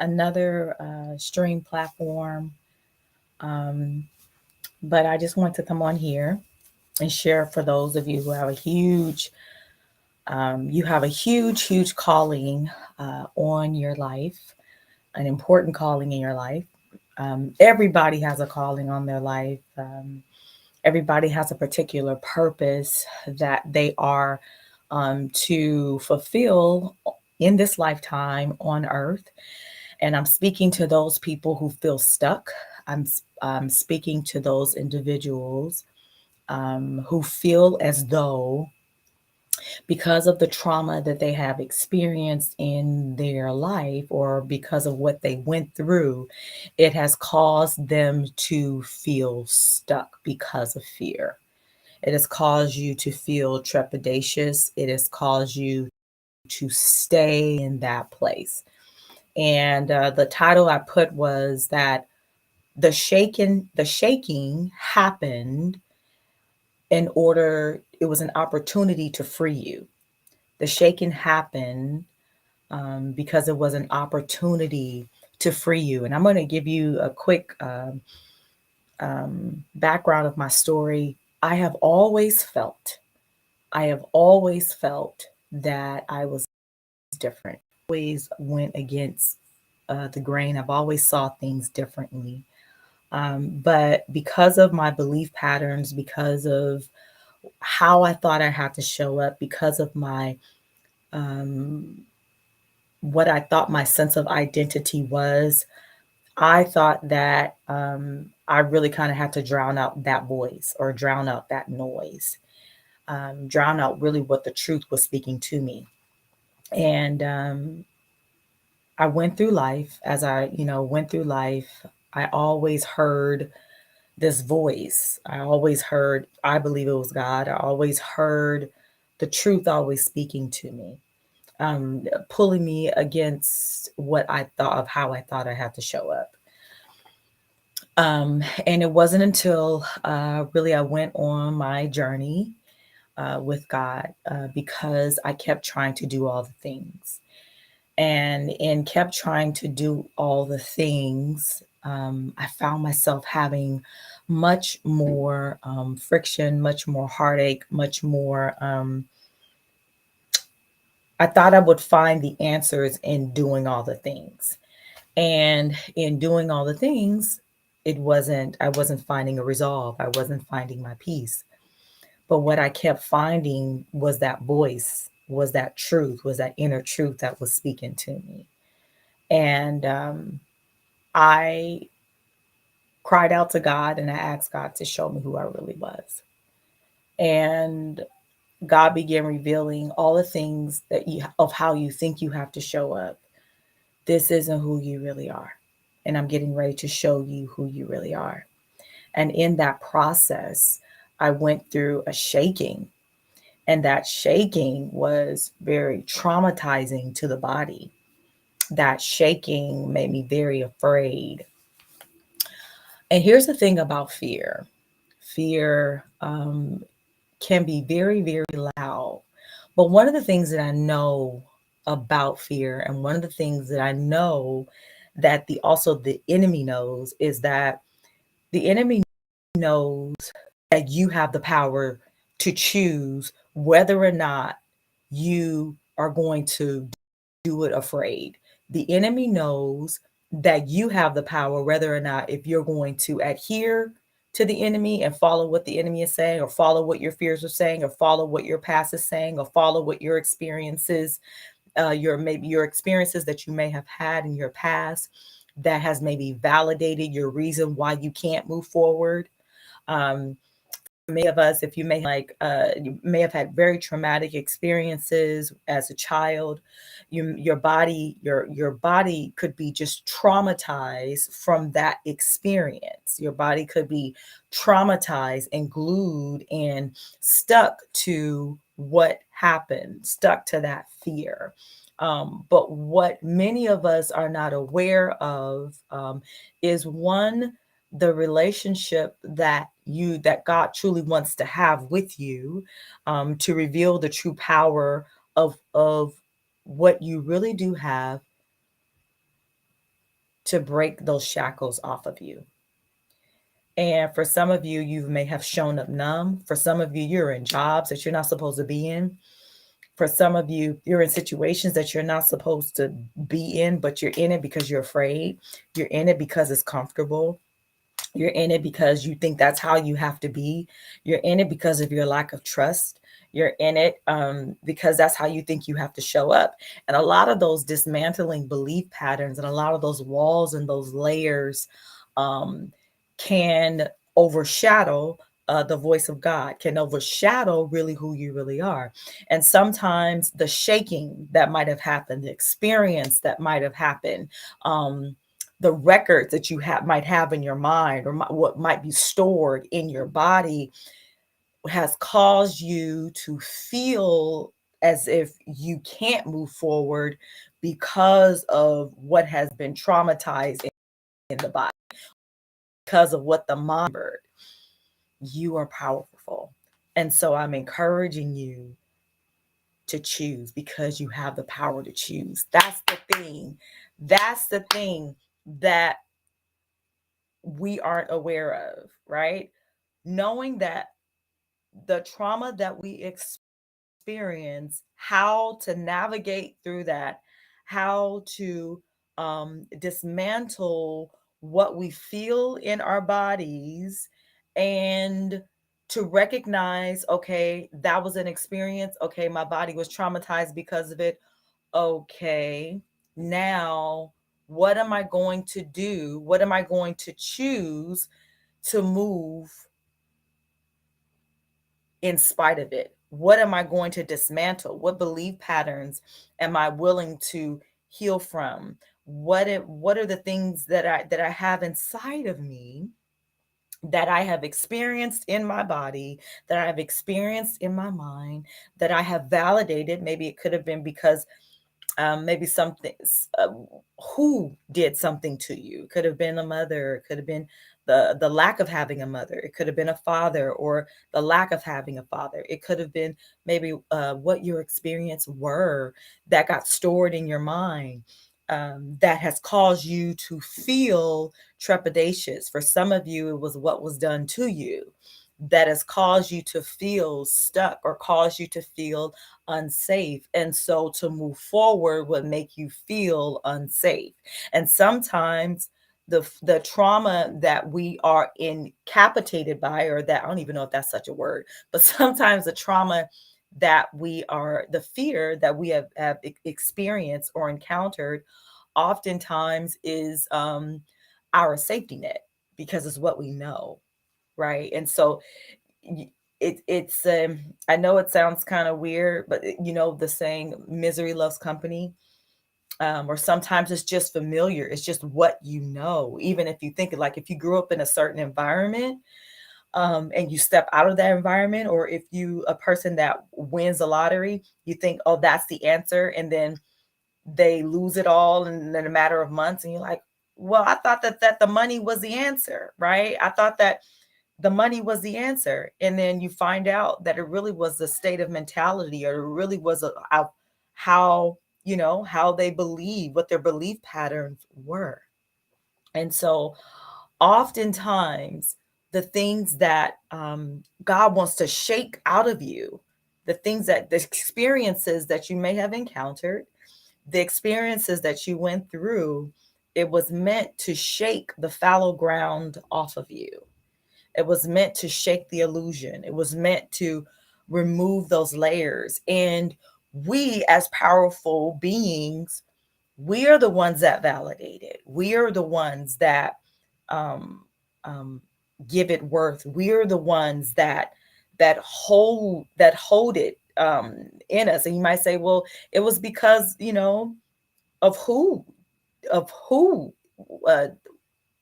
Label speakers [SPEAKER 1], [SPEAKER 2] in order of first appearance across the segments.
[SPEAKER 1] another stream platform. Um, but I just want to come on here and share for those of you who have you have a huge calling on your life, an important calling in your life. Everybody has a calling on their life. Everybody has a particular purpose that they are to fulfill in this lifetime on earth. And I'm speaking to those people who feel stuck. I'm speaking to those individuals who feel as though, because of the trauma that they have experienced in their life or because of what they went through, it has caused them to feel stuck because of fear. It has caused you to feel trepidatious. It has caused you to stay in that place. And the title I put was that the shaking happened in order. It was an opportunity to free you. The shaking happened because it was an opportunity to free you. And I'm going to give you a quick background of my story. I have always felt that I was different. Always went against the grain. I've always saw things differently. But because of my belief patterns, because of how I thought I had to show up, because of my um, what I thought my sense of identity was, I thought that I really kind of had to drown out that voice or drown out that noise, drown out really what the truth was speaking to me. And I went through life as went through life. I always heard this voice. I believe it was God. I always heard the truth always speaking to me, pulling me against what I thought of how I thought I had to show up. And it wasn't until really I went on my journey with God because I kept trying to do all the things. And in kept trying to do all the things, I found myself having much more friction, much more heartache, much more. I thought I would find the answers in doing all the things. And in doing all the things, I wasn't finding a resolve. I wasn't finding my peace. But what I kept finding was that voice, was that truth, was that inner truth that was speaking to me. And I cried out to God and I asked God to show me who I really was. And God began revealing all the things of how you think you have to show up. This isn't who you really are. And I'm getting ready to show you who you really are. And in that process, I went through a shaking. And that shaking was very traumatizing to the body. That shaking made me very afraid. And here's the thing about fear: fear can be very loud. But one of the things that I know about fear, and one of the things that I know that the enemy knows, is that the enemy knows that you have the power to choose whether or not you are going to do it afraid. The enemy knows that you have the power whether or not if you're going to adhere to the enemy and follow what the enemy is saying, or follow what your fears are saying, or follow what your past is saying, or follow what your experiences, maybe your experiences that you may have had in your past that has maybe validated your reason why you can't move forward. um, Many of us, if you may have had very traumatic experiences as a child. Your body could be just traumatized from that experience. Your body could be traumatized and glued and stuck to what happened, stuck to that fear. But what many of us are not aware of is one, the relationship that God truly wants to have with you, to reveal the true power of what you really do have to break those shackles off of you. And for some of you, you may have shown up numb. For some of you, you're in jobs that you're not supposed to be in. For some of you, you're in situations that you're not supposed to be in, but you're in it because you're afraid. You're in it because it's comfortable. You're in it because you think that's how you have to be. You're in it because of your lack of trust. You're in it because that's how you think you have to show up. And a lot of those dismantling belief patterns and a lot of those walls and those layers um, can overshadow the voice of God, can overshadow really who you really are. And sometimes the shaking that might have happened, the experience that might have happened, the records that you might have in your mind or what might be stored in your body has caused you to feel as if you can't move forward because of what has been traumatized in the body, because of what the mind heard. You are powerful. And so I'm encouraging you to choose because you have the power to choose. That's the thing. That's the thing that we aren't aware of, right? Knowing that the trauma that we experience, how to navigate through that, how to dismantle what we feel in our bodies, and to recognize, okay, that was an experience. Okay, my body was traumatized because of it. Okay, now what am I going to do? What am I going to choose to move in spite of it? What am I going to dismantle? What belief patterns am I willing to heal from? What are the things that I have inside of me that I have experienced in my body, that I have experienced in my mind, that I have validated? Maybe it could have been because maybe something, who did something to you. It could have been a mother. It could have been the lack of having a mother. It could have been a father, or the lack of having a father. It could have been maybe what your experience were that got stored in your mind, that has caused you to feel trepidatious. For some of you, it was what was done to you that has caused you to feel stuck or caused you to feel unsafe. And so to move forward would make you feel unsafe. And sometimes the trauma that we are incapacitated by, or that, I don't even know if that's such a word, but sometimes the trauma that we are, the fear that we have experienced or encountered, oftentimes is our safety net, because it's what we know, right? And so it's I know it sounds kind of weird, but you know the saying, misery loves company. Or sometimes it's just familiar, it's just what you know. Even if you think, like, if you grew up in a certain environment, and you step out of that environment, or if you a person that wins the lottery, you think, oh, that's the answer, and then they lose it all in a matter of months, and you're like, well, I thought that the money was the answer, right? I thought that the money was the answer. And then you find out that it really was the state of mentality, or it really was how, how they believe, what their belief patterns were. And so oftentimes the things that God wants to shake out of you, the things that the experiences that you may have encountered, the experiences that you went through, it was meant to shake the fallow ground off of you. It was meant to shake the illusion. It was meant to remove those layers. And we, as powerful beings, we are the ones that validate it. We are the ones that um, um, give it worth. We are the ones that hold it in us. And you might say, well, it was because of who uh,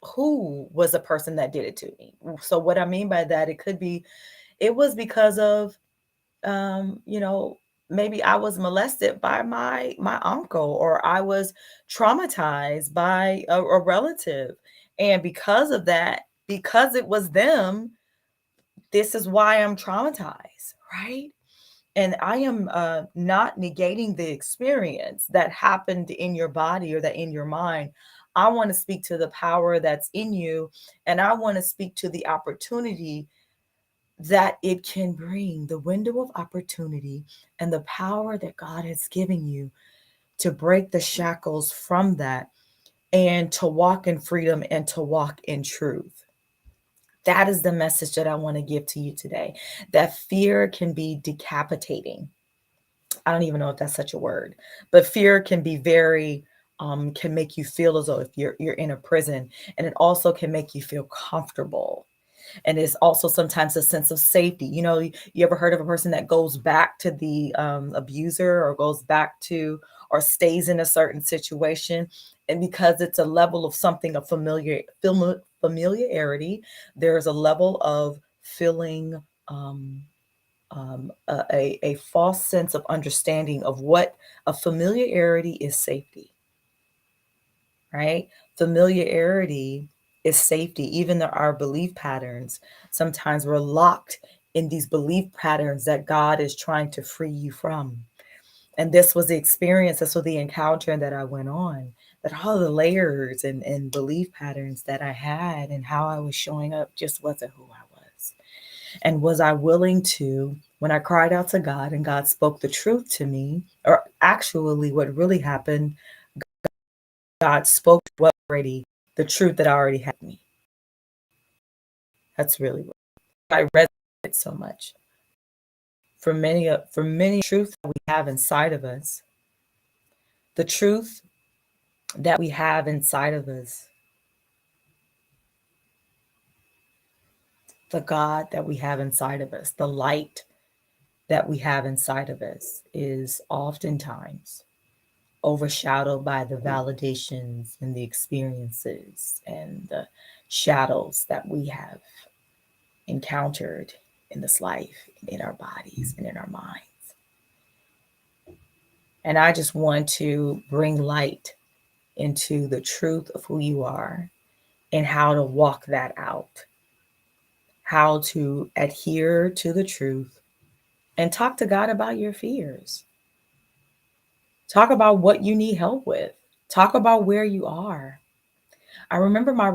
[SPEAKER 1] who was the person that did it to me. So what I mean by that, it could be, it was because of um, you know, maybe I was molested by my uncle, or I was traumatized by a relative. And because of that, because it was them, this is why I'm traumatized, right? And I am not negating the experience that happened in your body or that in your mind. I want to speak to the power that's in you, and I want to speak to the opportunity that it can bring, the window of opportunity and the power that God has given you to break the shackles from that and to walk in freedom and to walk in truth. That is the message that I want to give to you today. That fear can be decapitating. I don't even know if that's such a word, but fear can be very can make you feel as though if you're in a prison, and it also can make you feel comfortable. And it's also sometimes a sense of safety. You know, you ever heard of a person that goes back to the abuser, or goes back to, or stays in a certain situation, and because it's a level of something of familiarity, there's a level of feeling a false sense of understanding of what a familiarity is. Safety, right? Familiarity is safety. Even though our belief patterns, sometimes we're locked in these belief patterns that God is trying to free you from. And this was the experience, this was the encounter that I went on, that all the layers and belief patterns that I had and how I was showing up just wasn't who I was. And was I willing to, when I cried out to God and God spoke the truth to me, or actually what really happened, God spoke what already, the truth that already had me. That's really what I resonated so much. For many truth that we have inside of us, the truth that we have inside of us, the God that we have inside of us, the light that we have inside of us is oftentimes overshadowed by the validations and the experiences and the shadows that we have encountered in this life, in our bodies, and in our minds. And I just want to bring light into the truth of who you are and how to walk that out, how to adhere to the truth, and talk to God about your fears. Talk about what you need help with. Talk about where you are. I remember I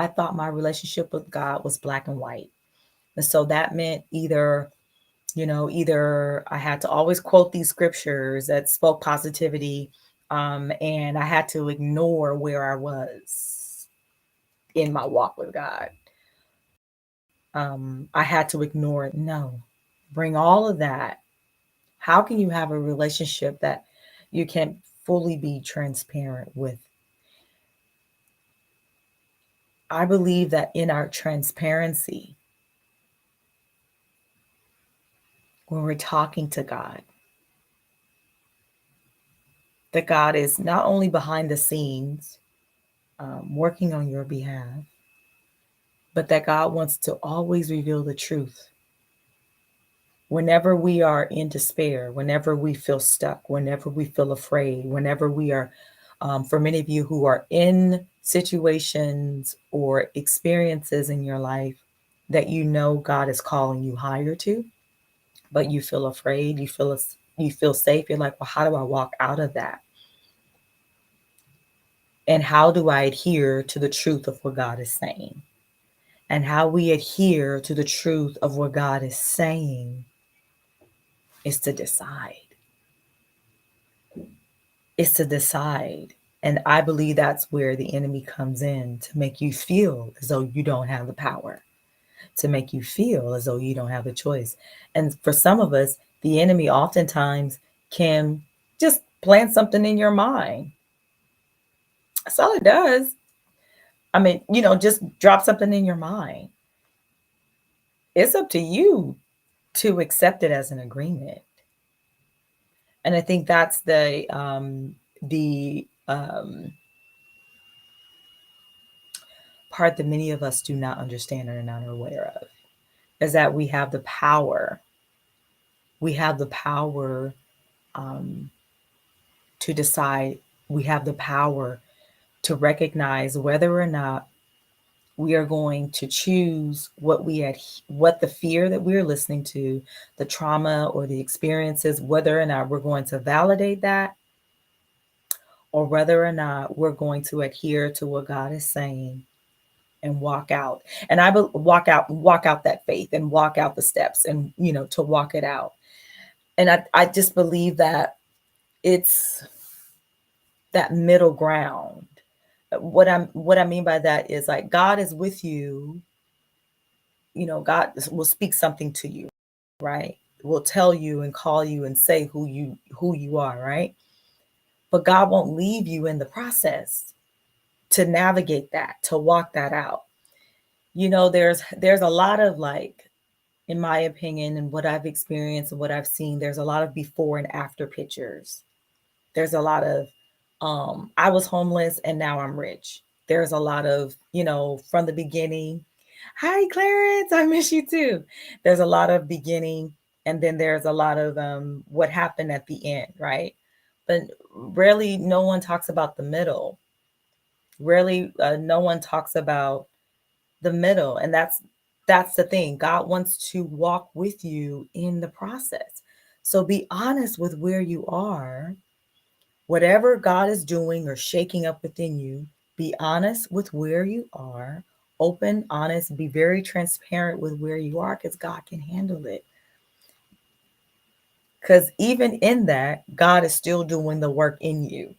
[SPEAKER 1] thought my relationship with God was black and white. And so that meant either I had to always quote these scriptures that spoke positivity, and I had to ignore where I was in my walk with God. I had to ignore it. No, bring all of that. How can you have a relationship that you can fully be transparent with? I believe that in our transparency, when we're talking to God, that God is not only behind the scenes working on your behalf, but that God wants to always reveal the truth. Whenever we are in despair, whenever we feel stuck, whenever we feel afraid, whenever we are, for many of you who are in situations or experiences in your life that you know God is calling you higher to, but you feel afraid, you feel safe. You're like, well, how do I walk out of that? And how do I adhere to the truth of what God is saying? And how we adhere to the truth of what God is saying is to decide. Is to decide. And I believe that's where the enemy comes in, to make you feel as though you don't have the power, to make you feel as though you don't have a choice. And for some of us, the enemy oftentimes can just plant something in your mind. That's all it does. I mean, just drop something in your mind. It's up to you to accept it as an agreement. And I think that's the part that many of us do not understand and are not aware of, is that we have the power. We have the power um, to decide. We have the power to recognize whether or not we are going to choose what the fear that we're listening to, the trauma or the experiences, whether or not we're going to validate that, or whether or not we're going to adhere to what God is saying and walk out. And walk out that faith and walk out the steps and, to walk it out. And I just believe that it's that middle ground. What I mean by that is like God is with you. God will speak something to you, right? Will tell you and call you and say who you are, right? But God won't leave you in the process to navigate that, to walk that out. There's a lot of, like, in my opinion and what I've experienced and what I've seen, there's a lot of before and after pictures. There's a lot of I was homeless and now I'm rich. There's a lot of, from the beginning. Hi Clarence, I miss you too. There's a lot of beginning, and then there's a lot of what happened at the end, right? But rarely no one talks about the middle. Rarely no one talks about the middle, and that's the thing. God wants to walk with you in the process. So be honest with where you are. Whatever God is doing or shaking up within you, be honest with where you are. Open, honest, be very transparent with where you are, because God can handle it. Because even in that, God is still doing the work in you.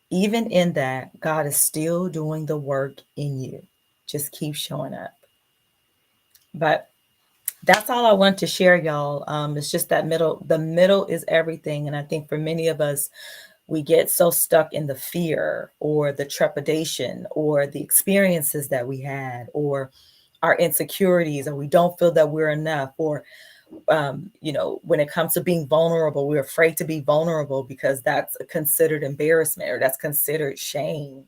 [SPEAKER 1] Even in that, God is still doing the work in you. Just keep showing up. But that's all I want to share, y'all. It's just that middle. The middle is everything. And I think for many of us, we get so stuck in the fear or the trepidation or the experiences that we had or our insecurities, or we don't feel that we're enough, or when it comes to being vulnerable, we're afraid to be vulnerable because that's considered embarrassment or that's considered shame.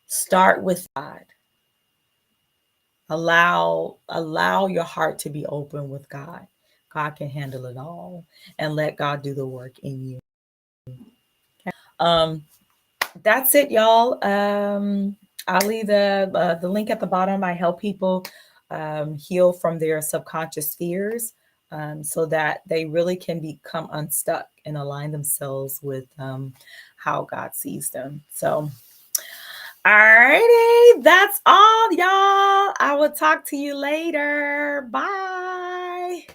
[SPEAKER 1] Start with God. Allow your heart to be open with God. God can handle it all, and let God do the work in you. Um, that's it, y'all. I'll leave the link at the bottom. I help people heal from their subconscious fears, so that they really can become unstuck and align themselves with how God sees them. So, alrighty, that's all, y'all. I will talk to you later. Bye.